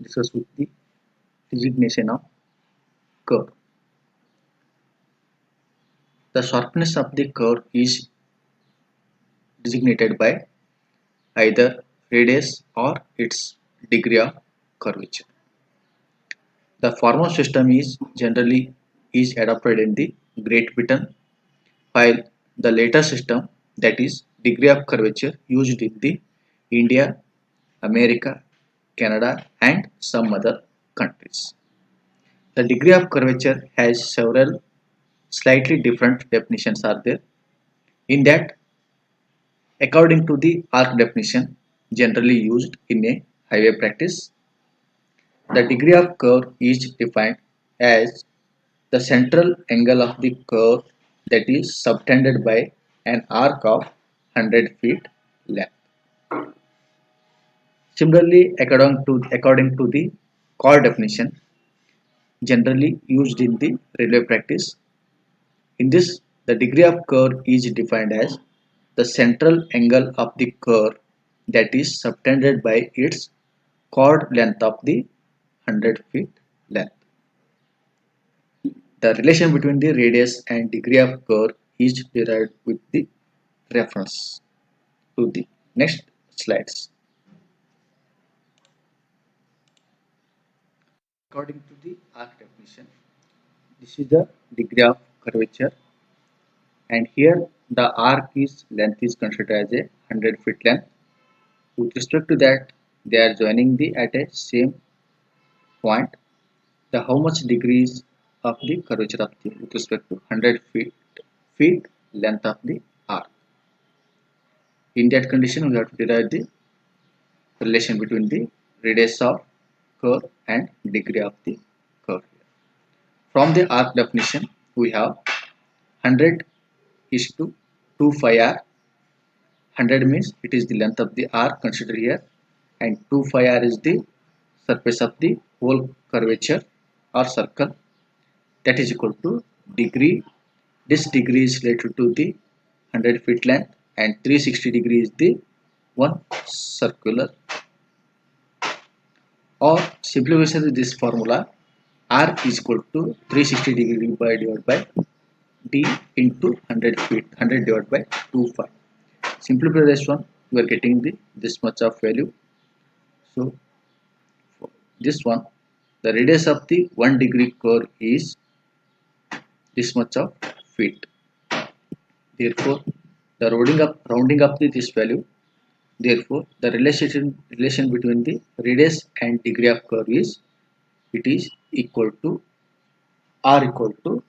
discuss with the designation of curve. The sharpness of the curve is designated by either radius or its degree of curvature. The former system is generally adopted in the Great Britain, while the later system, that is degree of curvature, used in the India, America, Canada, and some other countries. The degree of curvature has several slightly different definitions are there. In that, according to the arc definition generally used in a highway practice, the degree of curve is defined as the central angle of the curve that is subtended by an arc of 100 feet length. Similarly, according to the chord definition generally used in the railway practice, in this the degree of curve is defined as the central angle of the curve that is subtended by its chord length of the 100 feet length. The relation between the radius and degree of curve is derived with the reference to the next slides. According to the arc definition, this is the degree of curvature, and here the arc is length is considered as a 100 feet length. With respect to that, they are joining the at a same point. The how much degrees of the curvature of the with respect to 100 feet length of the arc. In that condition, we have to derive the relation between the radius of curve and degree of the curve. From the arc definition, we have 100 is to 2 phi r. 100 means it is the length of the arc considered here, and 2 phi r is the surface of the whole curvature or circle, that is equal to degree. This degree is related to the 100 feet length, and 360 degree is the one circular, or simplification of this formula, r is equal to 360 degree divided by d into 100 feet, 100 divided by 2 phi. Simplify this one, we are getting this much of value. So for this one, the radius of the 1 degree curve is this much of feet. Therefore, the rounding up this value. Therefore, the relation between the radius and degree of curve is equal to r equal to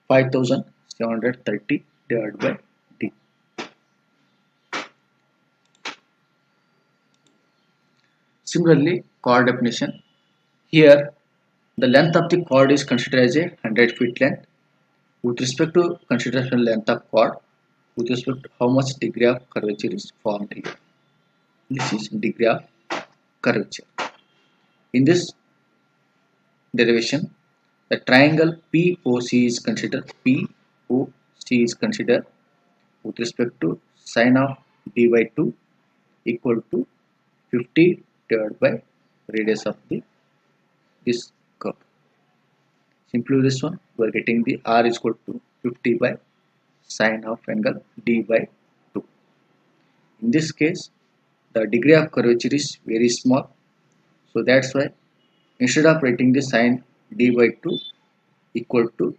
5730 divided by d. Similarly, chord definition. Here, the length of the chord is considered as a 100 feet length. With respect to consideration length of chord, with respect to how much degree of curvature is formed here. This is degree of curvature. In this derivation, the triangle POC is considered with respect to sine of d by 2 equal to 50 divided by radius of this curve. Simply this one, we are getting the r is equal to 50 by sine of angle d by 2. In this case, the degree of curvature is very small, so that's why instead of writing the sine d by 2 equal to,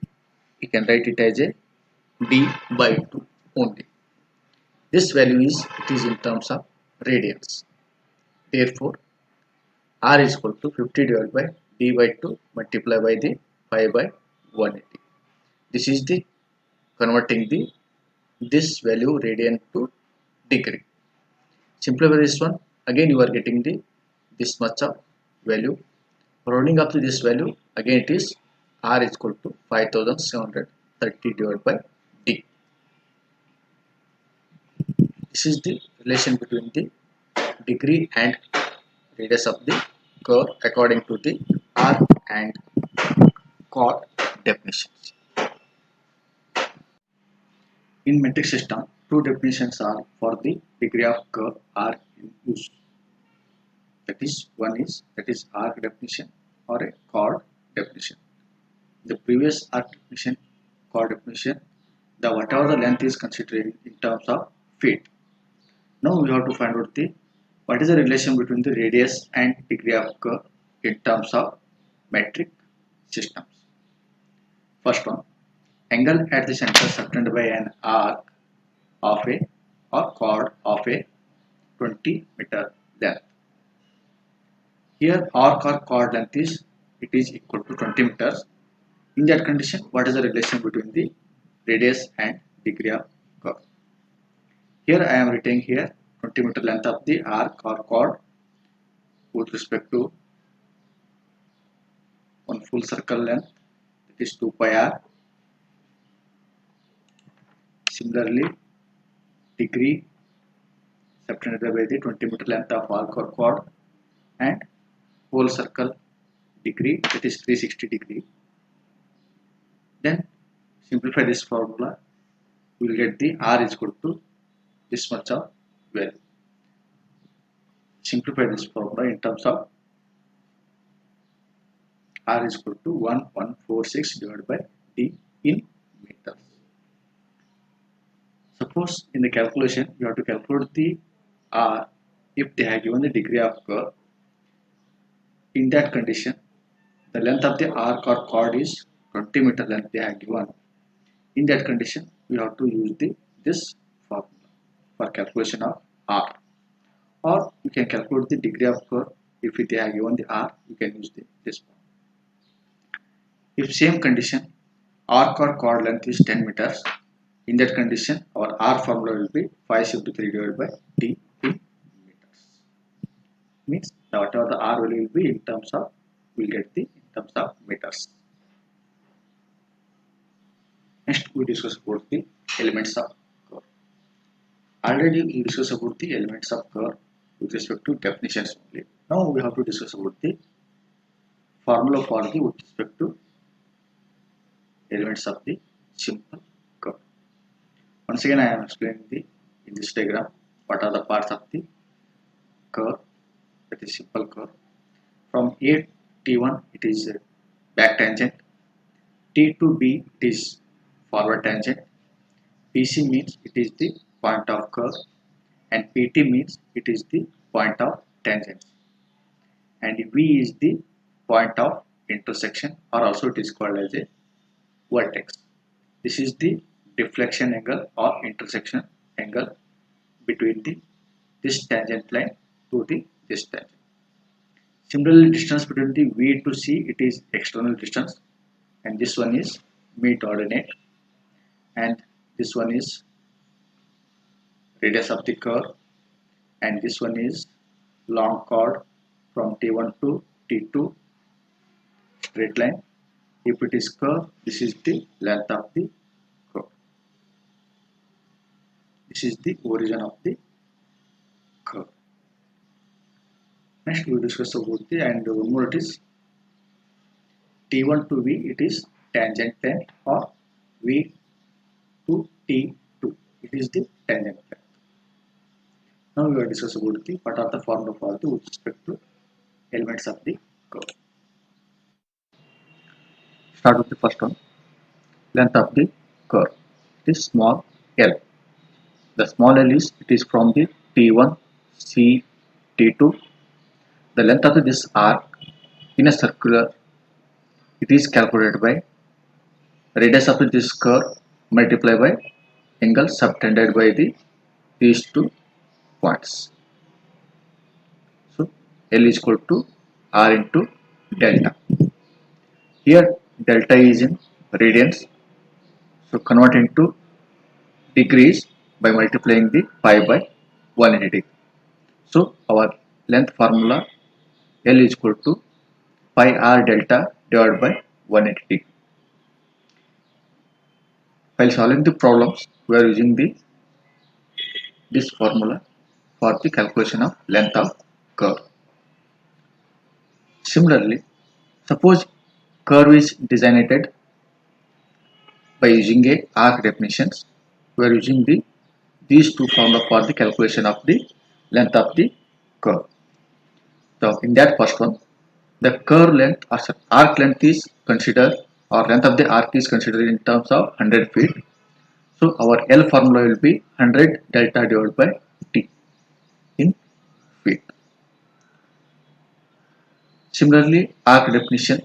you can write it as a d by 2 only. This value is in terms of radians. Therefore, r is equal to 50 divided by d by 2 multiplied by the pi by 180. This is the converting this value radian to degree. Simplify this one. Again, you are getting this much of value. Rounding up to this value, again it is r is equal to 5730 divided by d. This is the relation between the degree and radius of the curve according to the arc and chord definitions. In metric system, two definitions are for the degree of curve are in use. That is arc definition or a chord definition. The previous arc definition, chord definition, the whatever the length is considered in terms of feet. Now we have to find out the what is the relation between the radius and degree of curve in terms of metric systems. First one, angle at the center subtended by an arc of a or chord of a 20-meter length. Here arc or chord length is equal to 20 meters. In that condition, what is the relation between the radius and degree of curve? Here I am writing here 20 meter length of the arc or chord with respect to one full circle length, that is 2 pi r. Similarly, degree subtended by the 20 meter length of arc or chord and whole circle degree, that is 360 degree. Then simplify this formula, we will get the r is equal to this much of value. Simplify this formula in terms of r is equal to 1146 divided by d in meters. Suppose in the calculation you have to calculate the r if they have given the degree of curve. In that condition, the length of the arc or chord is 20 meter length they have given. In that condition, we have to use this formula for calculation of r. Or you can calculate the degree of curve. If they have given the r, you can use this one. If same condition, arc or chord length is 10 meters, in that condition our r formula will be 5 into 3 divided by d in meters. Means whatever the r value will be in terms of, we will get in terms of meters. Next we discuss about the elements of curve. Already we discussed about the elements of curve with respect to definitions only. Now we have to discuss about the formula for the with respect to elements of the simple curve. Once again I am explaining in this diagram what are the parts of the curve, that is simple curve. From A T1 it is back tangent, T to B it is forward tangent, PC means it is the point of curve, and PT means it is the point of tangent, and V is the point of intersection, or also it is called as a vertex. This is the deflection angle or intersection angle between this tangent line to this tangent. Similarly, distance between the V to C, it is external distance, and this one is mid ordinate, and this one is radius of the curve, and this one is long chord from T1 to T2 straight line. If it is curve, this is the length of the curve. This is the origin of the curve. Next we will discuss about the, and one more, it is T1 to V, it is tangent plane, or V to T2, it is the tangent plane. Now we will discuss about the what are the formula for the with respect to elements of the curve. Start with the first one. Length of the curve, it is small l. The small l is, it is from the T1 C T2. The length of this arc in a circular, it is calculated by radius of this curve multiplied by angle subtended by these two points. So L is equal to R into delta. Here delta is in radians, so convert into degrees by multiplying the pi by 180 degree. So our length formula L is equal to pi r delta divided by 180 degree. While solving the problems, we are using this formula for the calculation of length of curve. Similarly, suppose curve is designated by using a arc definitions. We are using these two formula for the calculation of the length of the curve. So in that first one, the curve length or arc length is considered, or length of the arc is considered in terms of 100 feet. So our L formula will be 100 delta divided by t in feet. Similarly, arc definition,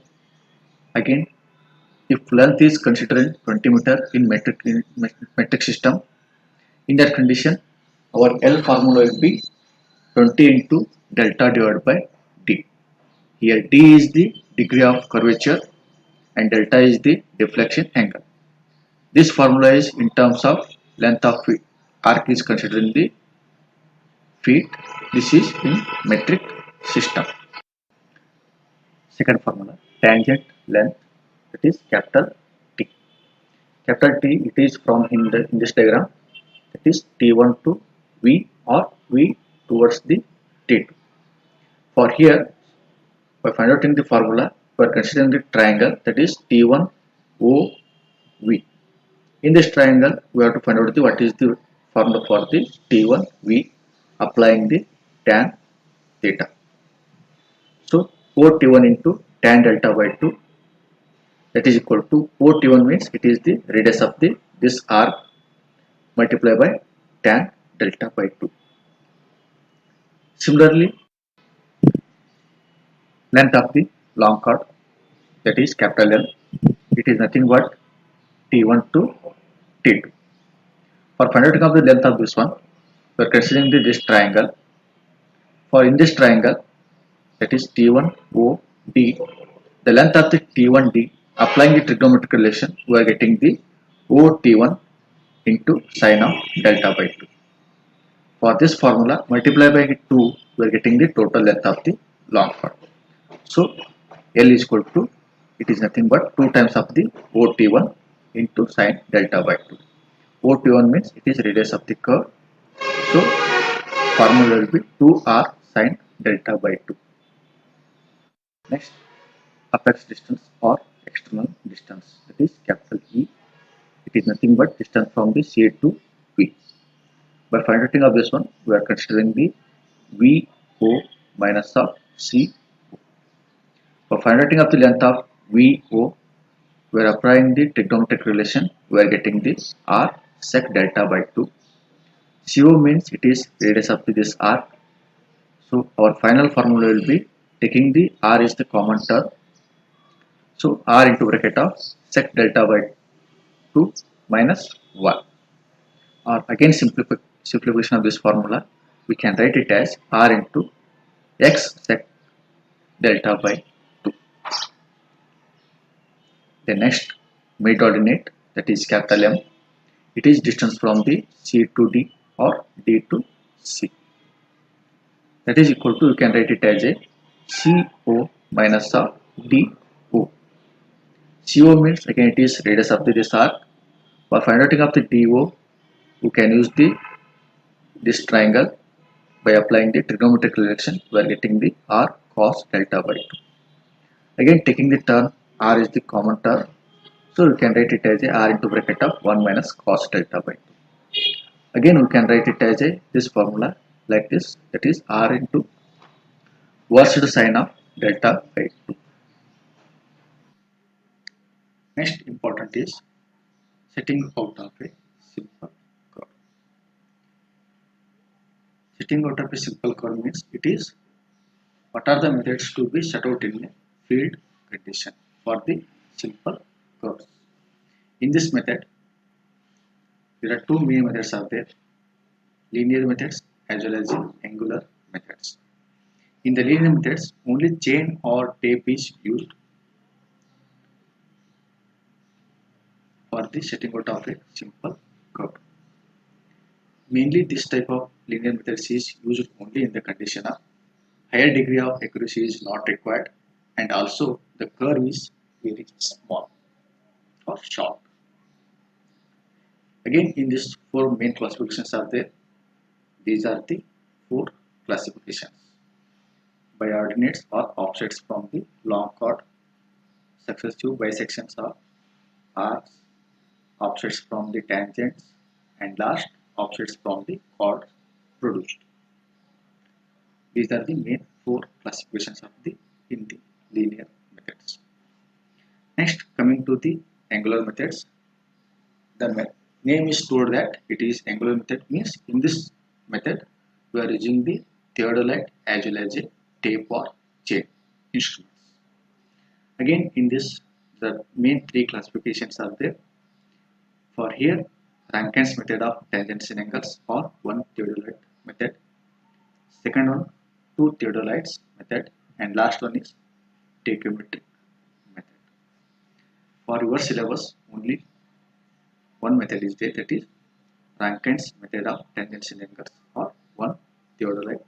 again, if length is considered 20 meter in metric system, in that condition our L formula will be 20 into delta divided by d. Here d is the degree of curvature and delta is the deflection angle. This formula is in terms of length of feet. Arc is considered in the feet. This is in metric system. Second formula, tangent length, that is capital T. Capital T, it is from in this diagram, that is T1 to V or V towards the T2. For here, by finding out in the formula, we are considering the triangle, that is T1 OV. In this triangle, we have to find out what is the formula for the T1 V, applying the tan theta. So 4T1 into tan delta by 2, that is equal to 4T1 means it is the radius of the this arc multiplied by tan delta by 2. Similarly, length of the long chord, that is capital L, it is nothing but T1 to T2. For finding out the length of this one, we are considering this triangle. For in this triangle, that is T1OD, the length of the T1D, applying the trigonometric relation, we are getting the OT1 into sine of delta by 2. For this formula, multiply by 2, we are getting the total length of the long chord. So L is equal to, it is nothing but 2 times of the OT1 into sine delta by 2. OT1 means it is radius of the curve. So formula will be 2r sine delta by 2. Next, apex distance or external distance, that is capital E. It is nothing but distance from the C to V. By finding out this one, we are considering the VO minus of CO. For finding out the length of VO, we are applying the trigonometric relation. We are getting the R sec delta by 2. CO means it is radius of this arc. So our final formula will be taking the R is the common term. So R into bracket of sec delta by 2 minus 1. Or again simplification of this formula, we can write it as R into x sec delta by 2. The next mid ordinate, that is capital M, it is distance from the C to D or D to C. That is equal to, you can write it as a CO minus of DO. CO means again it is radius of this arc. For finding out of the DO, you can use this triangle. By applying the trigonometric relation, we are getting the R cos delta by 2. Again taking the term R is the common term, so we can write it as a R into bracket of 1 minus cos delta by 2. Again we can write it as a this formula like this, that is R into versed sine of delta by 2. Next important is setting out of a simple curve. Setting out of a simple curve means it is what are the methods to be set out in a field condition for the simple curves. In this method, there are two main methods are there, linear methods as well as the angular methods. In the linear methods, only chain or tape is used for the setting out of a simple curve. Mainly this type of linear methods is used only in the condition of higher degree of accuracy is not required, and also the curve is very small or short. Again, in these four main classifications are there. These are the four classifications: by ordinates or offsets from the long chord, successive bisections of arcs, offsets from the tangents, and last offsets from the chord produced. These are the main four classifications of the in the linear methods. Next, coming to the angular methods, the name is told that it is angular method, means in this method we are using the theodolite as well as a tape or chain instruments. Again, in this the main three classifications are there. For here, Rankine's method of tangents and angles, or one theodolite method. Second one, two theodolites method, and last one is tachometric method. For your syllabus, only one method is there, that is Rankine's method of tangents and angles, or one theodolite